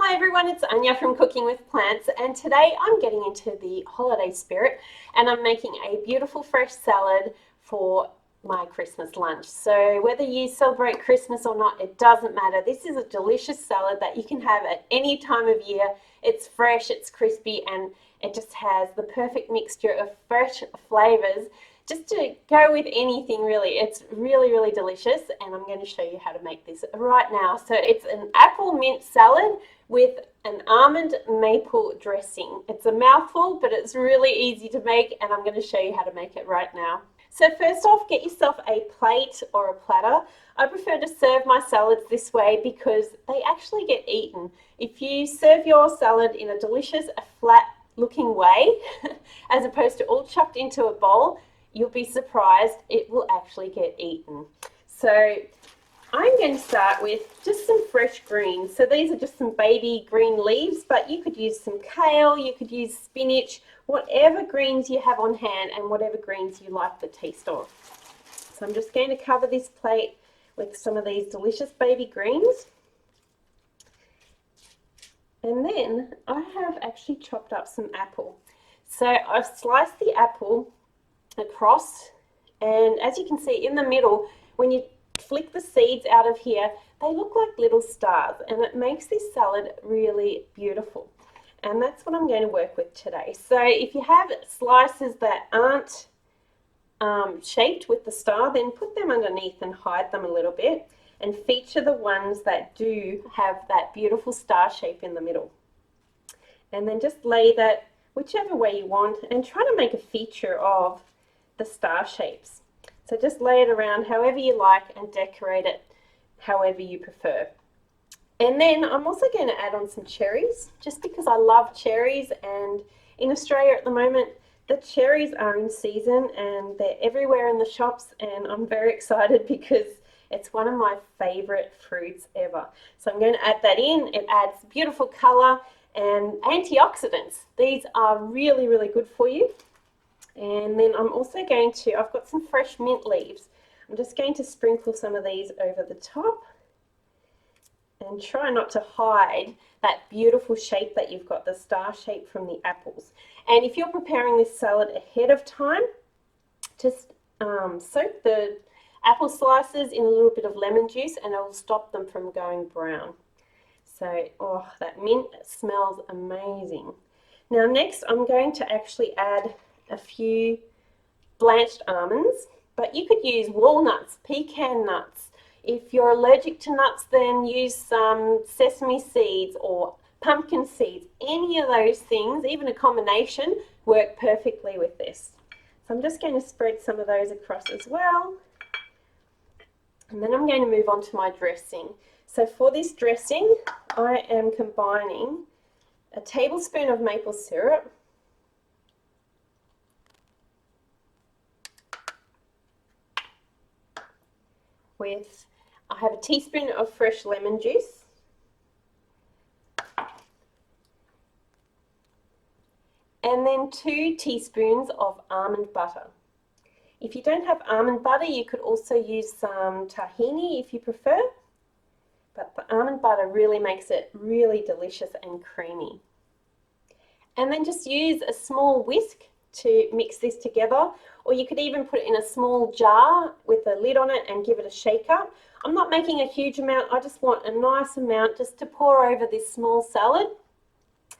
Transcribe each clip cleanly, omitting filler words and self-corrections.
Hi everyone, it's Anya from Cooking with Plants, and today I'm getting into the holiday spirit and I'm making a beautiful fresh salad for my Christmas lunch. So whether you celebrate Christmas or not, it doesn't matter. This is a delicious salad that you can have at any time of year. It's fresh, it's crispy, and it just has the perfect mixture of fresh flavors just to go with anything really. It's really delicious, and I'm going to show you how to make this right now. So it's an apple mint salad with an almond maple dressing. It's a mouthful, but it's really easy to make, and I'm going to show you how to make it right now. So first off, get yourself a plate or a platter. I prefer to serve my salads this way because they actually get eaten. If you serve your salad in a delicious, flat looking way, as opposed to all chucked into a bowl, you'll be surprised it will actually get eaten. So I'm going to start with just some fresh greens. So these are just some baby green leaves, but you could use some kale, you could use spinach, whatever greens you have on hand and whatever greens you like the taste of. So I'm just going to cover this plate with some of these delicious baby greens. And then I have actually chopped up some apple. So I've sliced the apple across, and as you can see in the middle, when you flick the seeds out of here, they look like little stars, and it makes this salad really beautiful. And that's what I'm going to work with today. So if you have slices that aren't shaped with the star, then put them underneath and hide them a little bit, and feature the ones that do have that beautiful star shape in the middle. And then just lay that whichever way you want and try to make a feature of the star shapes. So just lay it around however you like and decorate it however you prefer. And then I'm also going to add on some cherries, just because I love cherries, and in Australia at the moment the cherries are in season and they're everywhere in the shops, and I'm very excited because it's one of my favorite fruits ever. So I'm going to add that in. It adds beautiful color and antioxidants. These are really good for you. And then I'm also going to, I've got some fresh mint leaves. I'm just going to sprinkle some of these over the top and try not to hide that beautiful shape that you've got, the star shape from the apples. And if you're preparing this salad ahead of time, just soak the apple slices in a little bit of lemon juice and it will stop them from going brown. So, oh, that mint smells amazing. Now next I'm going to actually add a few blanched almonds, but you could use walnuts, pecan nuts. If you're allergic to nuts, then use some sesame seeds or pumpkin seeds. Any of those things, even a combination, work perfectly with this. So I'm just going to spread some of those across as well. And then I'm going to move on to my dressing. So for this dressing, I am combining a tablespoon of maple syrup, with, I have a teaspoon of fresh lemon juice, and then 2 teaspoons of almond butter. If you don't have almond butter, you could also use some tahini if you prefer, but the almond butter really makes it really delicious and creamy. And then just use a small whisk to mix this together, or you could even put it in a small jar with a lid on it and give it a shake up. I'm not making a huge amount, I just want a nice amount just to pour over this small salad.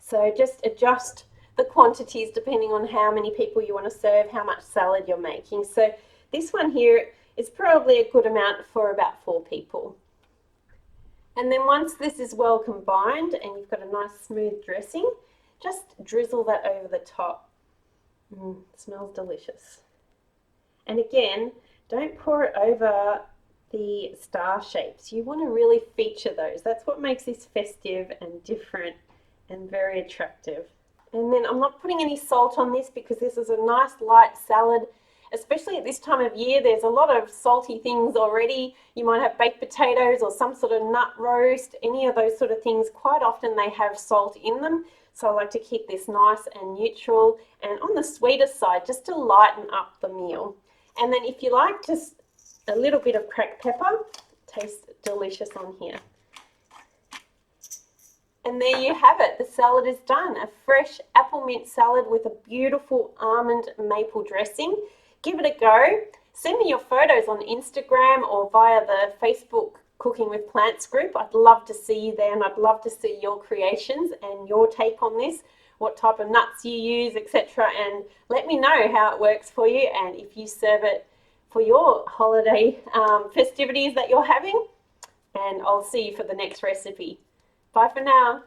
So just adjust the quantities depending on how many people you want to serve, how much salad you're making. So this one here is probably a good amount for about 4 people. And then once this is well combined and you've got a nice smooth dressing, just drizzle that over the top. It smells delicious. And again, don't pour it over the star shapes. You want to really feature those. That's what makes this festive and different and very attractive. And then I'm not putting any salt on this because this is a nice light salad. Especially at this time of year, there's a lot of salty things already. You might have baked potatoes or some sort of nut roast, any of those sort of things. Quite often they have salt in them. So I like to keep this nice and neutral and on the sweeter side, just to lighten up the meal. And then if you like, just a little bit of cracked pepper. Tastes delicious on here. And there you have it. The salad is done. A fresh apple mint salad with a beautiful almond maple dressing. Give it a go. Send me your photos on Instagram or via the Facebook Cooking with Plants group. I'd love to see you there, and I'd love to see your creations and your take on this, what type of nuts you use, etc. And let me know how it works for you, and if you serve it for your holiday festivities that you're having. And I'll see you for the next recipe. Bye for now.